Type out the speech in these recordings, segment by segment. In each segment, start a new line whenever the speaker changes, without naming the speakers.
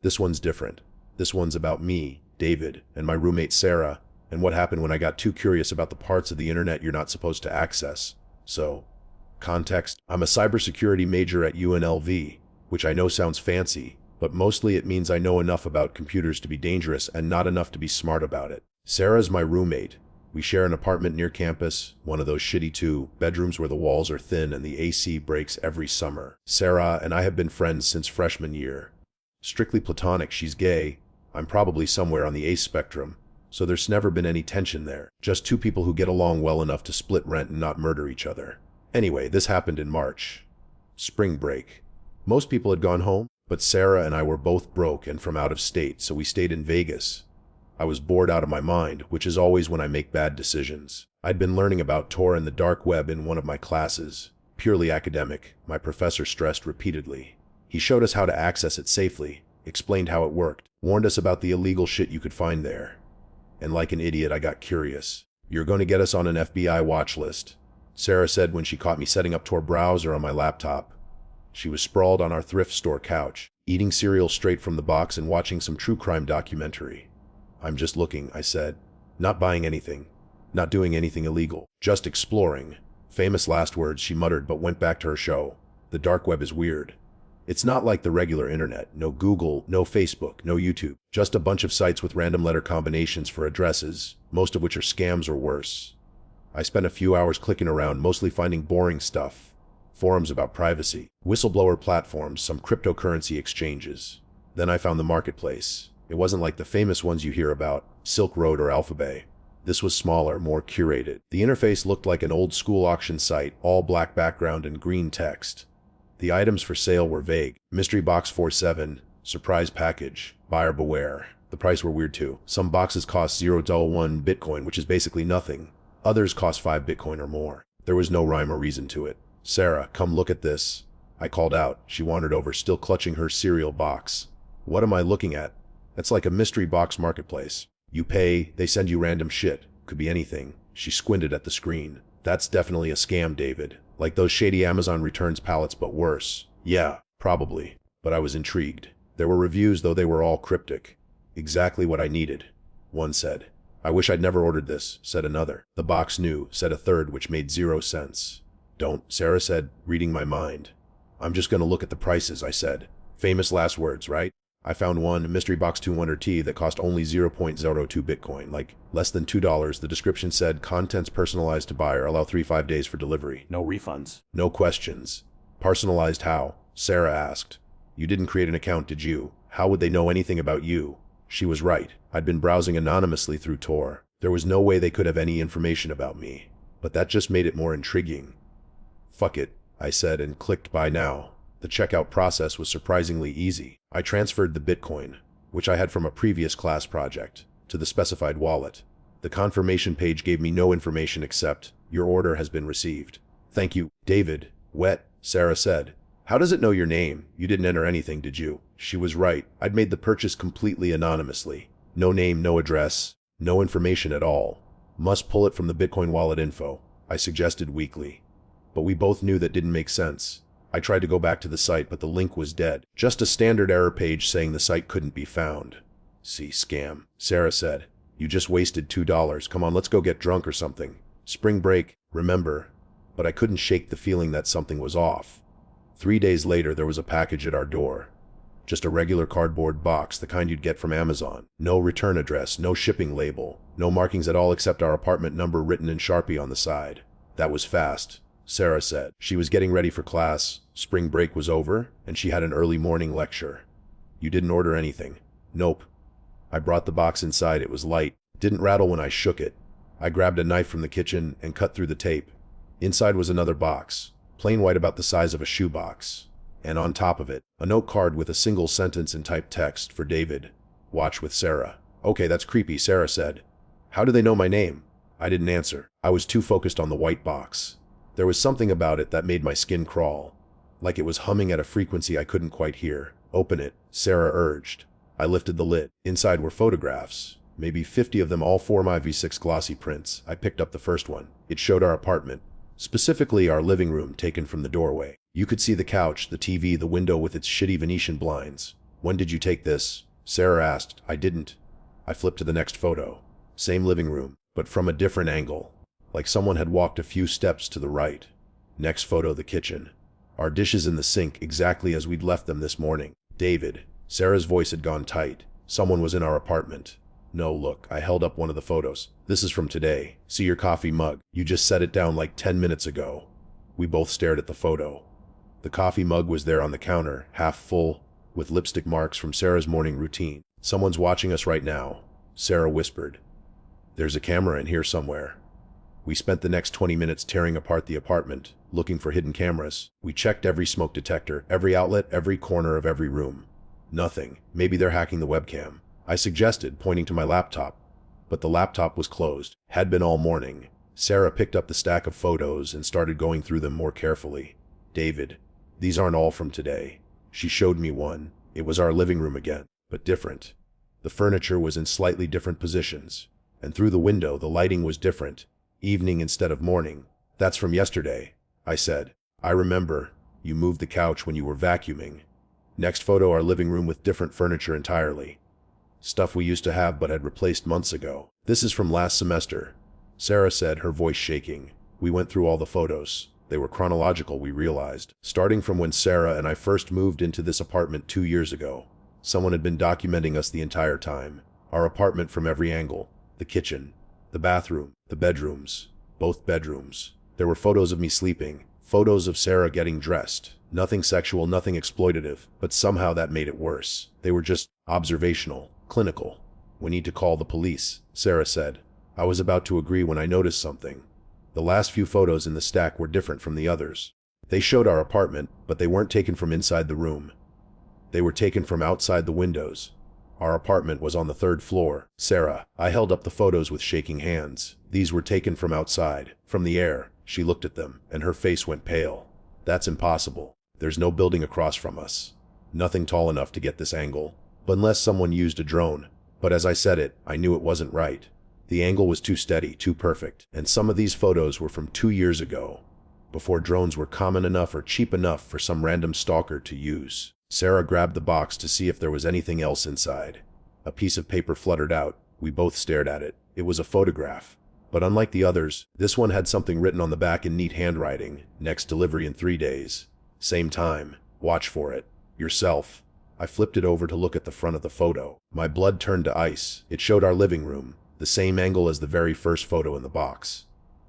This one's different. This one's about me, David, and my roommate Sarah, and what happened when I got too curious about the parts of the internet you're not supposed to access. So, context, I'm a cybersecurity major at UNLV, which I know sounds fancy, but mostly it means I know enough about computers to be dangerous and not enough to be smart about it. Sarah's my roommate. We share an apartment near campus, one of those shitty two-bedrooms where the walls are thin and the AC breaks every summer. Sarah and I have been friends since freshman year. Strictly platonic, she's gay. I'm probably somewhere on the ace spectrum, so there's never been any tension there. Just two people who get along well enough to split rent and not murder each other. Anyway, this happened in March. Spring break. Most people had gone home, but Sarah and I were both broke and from out of state, so we stayed in Vegas. I was bored out of my mind, which is always when I make bad decisions. I'd been learning about Tor and the dark web in one of my classes. Purely academic, my professor stressed repeatedly. He showed us how to access it safely, explained how it worked, warned us about the illegal shit you could find there. And like an idiot, I got curious. "You're going to get us on an FBI watch list," Sarah said when she caught me setting up Tor browser on my laptop. She was sprawled on our thrift store couch, eating cereal straight from the box and watching some true crime documentary. "I'm just looking," I said. "Not buying anything. Not doing anything illegal. Just exploring." Famous last words, she muttered, but went back to her show. The dark web is weird. It's not like the regular internet. No Google, no Facebook, no YouTube. Just a bunch of sites with random letter combinations for addresses, most of which are scams or worse. I spent a few hours clicking around, mostly finding boring stuff. Forums about privacy, whistleblower platforms, some cryptocurrency exchanges. Then I found the marketplace. It wasn't like the famous ones you hear about, Silk Road or Alphabet. This was smaller, more curated. The interface looked like an old-school auction site, all black background and green text. The items for sale were vague. Mystery box 47, surprise package, buyer beware. The price were weird too. Some boxes cost 0.1 Bitcoin, which is basically nothing. Others cost 5 Bitcoin or more. There was no rhyme or reason to it. "Sarah, come look at this," I called out. She wandered over, still clutching her cereal box. "What am I looking at?" "That's like a mystery box marketplace. You pay, they send you random shit. Could be anything." She squinted at the screen. "That's definitely a scam, David. Like those shady Amazon returns pallets, but worse." "Yeah, probably." But I was intrigued. There were reviews, though they were all cryptic. "Exactly what I needed," one said. "I wish I'd never ordered this," said another. "The box new," said a third, which made 0 sense. "Don't," Sarah said, reading my mind. "I'm just gonna look at the prices," I said. Famous last words, right? I found one, mystery box 200T, that cost only 0.02 Bitcoin, like less than $2. The description said, "Contents personalized to buyer, allow 3-5 days for delivery.
No refunds.
No questions." "Personalized how?" Sarah asked. "You didn't create an account, did you? How would they know anything about you?" She was right. I'd been browsing anonymously through Tor. There was no way they could have any information about me. But that just made it more intriguing. "Fuck it," I said, and clicked buy now. The checkout process was surprisingly easy. I transferred the Bitcoin, which I had from a previous class project, to the specified wallet. The confirmation page gave me no information except, "Your order has been received." "Thank you, David." "Wet," Sarah said. "How does it know your name? You didn't enter anything, did you?" She was right. I'd made the purchase completely anonymously. No name, no address, no information at all. "Must pull it from the Bitcoin wallet info," I suggested weakly. But we both knew that didn't make sense. I tried to go back to the site, but the link was dead. Just a standard error page saying the site couldn't be found. "See, scam," Sarah said. "You just wasted $2. Come on, let's go get drunk or something. Spring break, remember?" But I couldn't shake the feeling that something was off. 3 days later, there was a package at our door. Just a regular cardboard box, the kind you'd get from Amazon. No return address, no shipping label, no markings at all except our apartment number written in Sharpie on the side. "That was fast," Sarah said. She was getting ready for class. Spring break was over, and she had an early morning lecture. "You didn't order anything?" "Nope." I brought the box inside. It was light. Didn't rattle when I shook it. I grabbed a knife from the kitchen and cut through the tape. Inside was another box, plain white, about the size of a shoebox. And on top of it, a note card with a single sentence in typed text for David. "Watch with Sarah." "Okay, that's creepy," Sarah said. "How do they know my name?" I didn't answer. I was too focused on the white box. There was something about it that made my skin crawl, like it was humming at a frequency I couldn't quite hear. "Open it," Sarah urged. I lifted the lid. Inside were photographs, maybe 50 of them, all 4x6 glossy prints. I picked up the first one. It showed our apartment, specifically our living room, taken from the doorway. You could see the couch, the TV, the window with its shitty Venetian blinds. When did you take this? Sarah asked. I didn't. I flipped to the next photo. Same living room, but from a different angle. Like someone had walked a few steps to the right. Next photo, the kitchen. Our dishes in the sink exactly as we'd left them this morning. David. Sarah's voice had gone tight. Someone was in our apartment. No, look, I held up one of the photos. This is from today. See your coffee mug. You just set it down like 10 minutes ago. We both stared at the photo. The coffee mug was there on the counter, half full, with lipstick marks from Sarah's morning routine. Someone's watching us right now, Sarah whispered. There's a camera in here somewhere. We spent the next 20 minutes tearing apart the apartment, looking for hidden cameras. We checked every smoke detector, every outlet, every corner of every room. Nothing. Maybe they're hacking the webcam, I suggested, pointing to my laptop. But the laptop was closed. Had been all morning. Sarah picked up the stack of photos and started going through them more carefully. David, these aren't all from today. She showed me one. It was our living room again, but different. The furniture was in slightly different positions. And through the window, the lighting was different. Evening instead of morning. That's from yesterday, I said. I remember. You moved the couch when you were vacuuming. Next photo, our living room with different furniture entirely. Stuff we used to have but had replaced months ago. This is from last semester, Sarah said, her voice shaking. We went through all the photos. They were chronological, we realized. Starting from when Sarah and I first moved into this apartment 2 years ago. Someone had been documenting us the entire time. Our apartment from every angle. The kitchen, the bathroom, the bedrooms, both bedrooms. There were photos of me sleeping, photos of Sarah getting dressed. Nothing sexual, nothing exploitative, but somehow that made it worse. They were just observational, clinical. We need to call the police, Sarah said. I was about to agree when I noticed something. The last few photos in the stack were different from the others. They showed our apartment, but they weren't taken from inside the room. They were taken from outside the windows. Our apartment was on the 3rd floor. Sarah, I held up the photos with shaking hands. These were taken from outside, from the air. She looked at them, and her face went pale. That's impossible. There's no building across from us. Nothing tall enough to get this angle. But unless someone used a drone. But as I said it, I knew it wasn't right. The angle was too steady, too perfect. And some of these photos were from 2 years ago, before drones were common enough or cheap enough for some random stalker to use. Sarah grabbed the box to see if there was anything else inside. A piece of paper fluttered out. We both stared at it. It was a photograph. But unlike the others, this one had something written on the back in neat handwriting. Next delivery in 3 days. Same time. Watch for it. Yourself. I flipped it over to look at the front of the photo. My blood turned to ice. It showed our living room, the same angle as the very first photo in the box.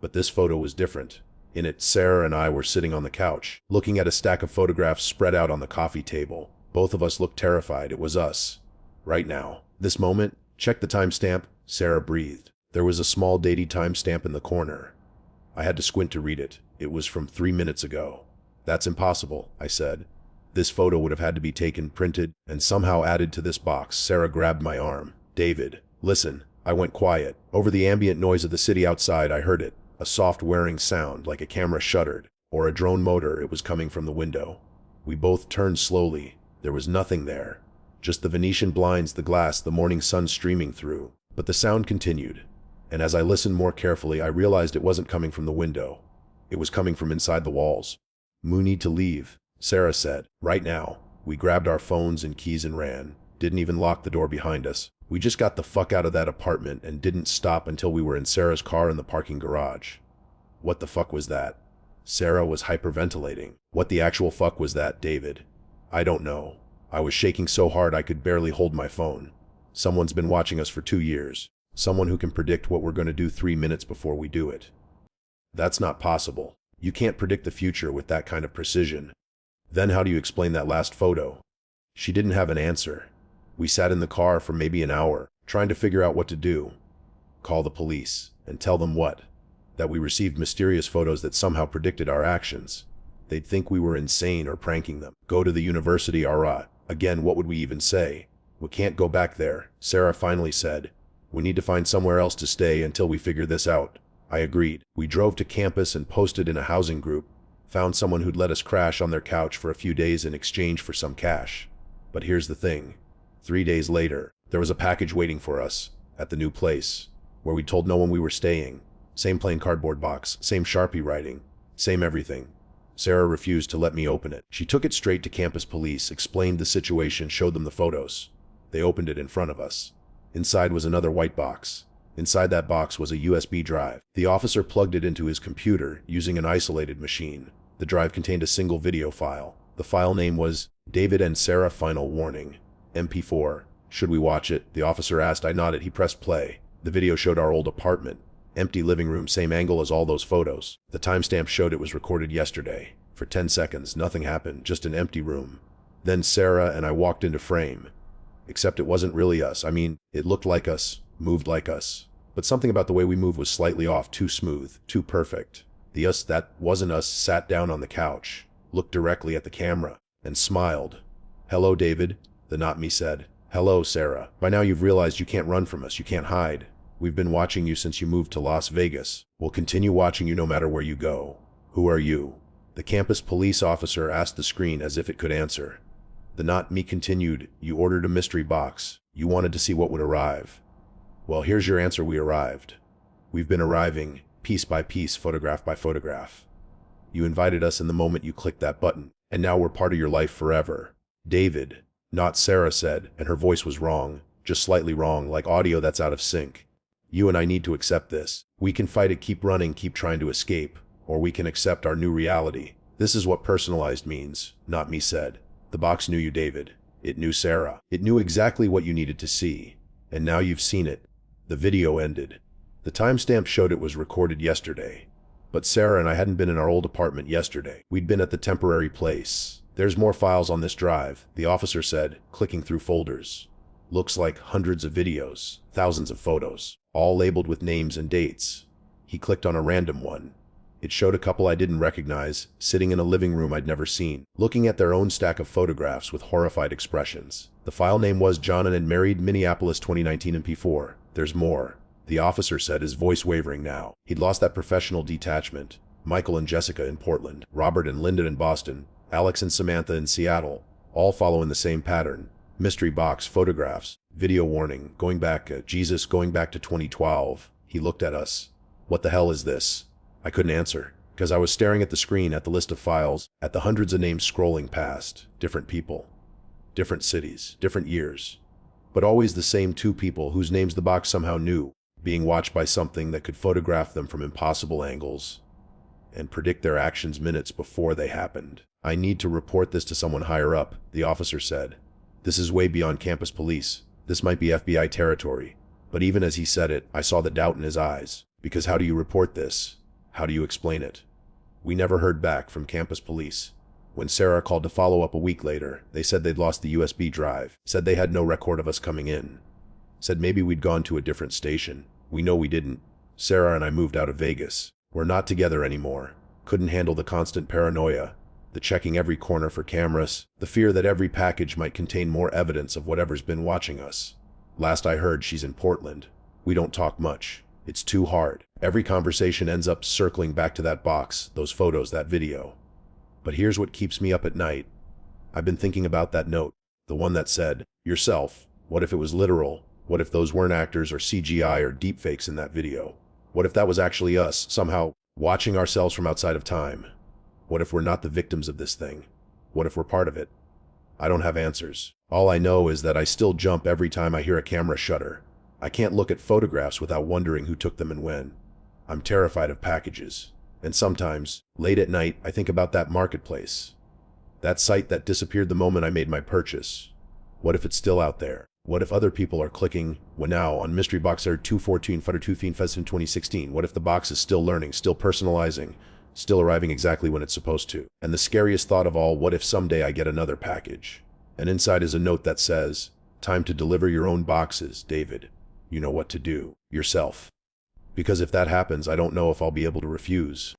But this photo was different. In it, Sarah and I were sitting on the couch, looking at a stack of photographs spread out on the coffee table. Both of us looked terrified. It was us. Right now. This moment. Check the timestamp, Sarah breathed. There was a small dated timestamp in the corner. I had to squint to read it. It was from 3 minutes ago. That's impossible, I said. This photo would have had to be taken, printed, and somehow added to this box. Sarah grabbed my arm. David, listen. I went quiet. Over the ambient noise of the city outside, I heard it. A soft whirring sound, like a camera shuttered, or a drone motor. It was coming from the window. We both turned slowly. There was nothing there. Just the Venetian blinds, the glass, the morning sun streaming through. But the sound continued. And as I listened more carefully, I realized it wasn't coming from the window. It was coming from inside the walls. We need to leave, Sarah said. Right now. We grabbed our phones and keys and ran. Didn't even lock the door behind us. We just got the fuck out of that apartment and didn't stop until we were in Sarah's car in the parking garage. What the fuck was that? Sarah was hyperventilating. What the actual fuck was that, David? I don't know. I was shaking so hard I could barely hold my phone. Someone's been watching us for 2 years. Someone who can predict what we're going to do 3 minutes before we do it. That's not possible. You can't predict the future with that kind of precision. Then how do you explain that last photo? She didn't have an answer. We sat in the car for maybe an hour, trying to figure out what to do. Call the police, and tell them what? That we received mysterious photos that somehow predicted our actions. They'd think we were insane or pranking them. Go to the university, again, what would we even say? We can't go back there, Sarah finally said. We need to find somewhere else to stay until we figure this out. I agreed. We drove to campus and posted in a housing group. Found someone who'd let us crash on their couch for a few days in exchange for some cash. But here's the thing. 3 days later, there was a package waiting for us at the new place, where we told no one we were staying. Same plain cardboard box, same Sharpie writing, same everything. Sarah refused to let me open it. She took it straight to campus police, explained the situation, showed them the photos. They opened it in front of us. Inside was another white box. Inside that box was a USB drive. The officer plugged it into his computer using an isolated machine. The drive contained a single video file. The file name was David and Sarah Final Warning, MP4. Should we watch it? The officer asked. I nodded. He pressed play. The video showed our old apartment. Empty living room, same angle as all those photos. The timestamp showed it was recorded yesterday. For 10 seconds, nothing happened, just an empty room. Then Sarah and I walked into frame. Except it wasn't really us. I mean, it looked like us, moved like us. But something about the way we moved was slightly off, too smooth, too perfect. The us that wasn't us sat down on the couch, looked directly at the camera, and smiled. Hello, David, the not me said. Hello, Sarah. By now you've realized you can't run from us, you can't hide. We've been watching you since you moved to Las Vegas. We'll continue watching you no matter where you go. Who are you? The campus police officer asked the screen as if it could answer. The not me continued. You ordered a mystery box. You wanted to see what would arrive. Well, here's your answer. We arrived. We've been arriving, piece by piece, photograph by photograph. You invited us in the moment you clicked that button, and now we're part of your life forever. David, not Sarah said, and her voice was wrong, just slightly wrong, like audio that's out of sync. You and I need to accept this. We can fight it, keep running, keep trying to escape, or we can accept our new reality. This is what personalized means, not me said. The box knew you, David. It knew Sarah. It knew exactly what you needed to see. And now you've seen it. The video ended. The timestamp showed it was recorded yesterday. But Sarah and I hadn't been in our old apartment yesterday. We'd been at the temporary place. There's more files on this drive, the officer said, clicking through folders. Looks like hundreds of videos, thousands of photos, all labeled with names and dates. He clicked on a random one. It showed a couple I didn't recognize, sitting in a living room I'd never seen, looking at their own stack of photographs with horrified expressions. The file name was John and Married, Minneapolis 2019 MP4. There's more, the officer said, his voice wavering now. He'd lost that professional detachment. Michael and Jessica in Portland, Robert and Linda in Boston, Alex and Samantha in Seattle, all following the same pattern. Mystery box, photographs, video warning, going back to 2012. He looked at us. What the hell is this? I couldn't answer, because I was staring at the screen, at the list of files, at the hundreds of names scrolling past. Different people, different cities, different years. But always the same two people whose names the box somehow knew, being watched by something that could photograph them from impossible angles and predict their actions minutes before they happened. I need to report this to someone higher up, the officer said. This is way beyond campus police. This might be FBI territory. But even as he said it, I saw the doubt in his eyes. Because how do you report this? How do you explain it? We never heard back from campus police. When Sarah called to follow up a week later, they said they'd lost the USB drive, said they had no record of us coming in, said maybe we'd gone to a different station. We know we didn't. Sarah and I moved out of Vegas. We're not together anymore. Couldn't handle the constant paranoia, the checking every corner for cameras, the fear that every package might contain more evidence of whatever's been watching us. Last I heard, she's in Portland. We don't talk much. It's too hard. Every conversation ends up circling back to that box, those photos, that video. But here's what keeps me up at night. I've been thinking about that note, the one that said, yourself. What if it was literal? What if those weren't actors or CGI or deepfakes in that video? What if that was actually us, somehow watching ourselves from outside of time? What if we're not the victims of this thing? What if we're part of it? I don't have answers. All I know is that I still jump every time I hear a camera shutter. I can't look at photographs without wondering who took them and when. I'm terrified of packages. And sometimes, late at night, I think about that marketplace. That site that disappeared the moment I made my purchase. What if it's still out there? What if other people are clicking, now on Mystery Box Air 214 Futter 2 Fiend Fest in 2016? What if the box is still learning, still personalizing, still arriving exactly when it's supposed to? And the scariest thought of all, what if someday I get another package? And inside is a note that says, time to deliver your own boxes, David. You know what to do. Yourself. Because if that happens, I don't know if I'll be able to refuse.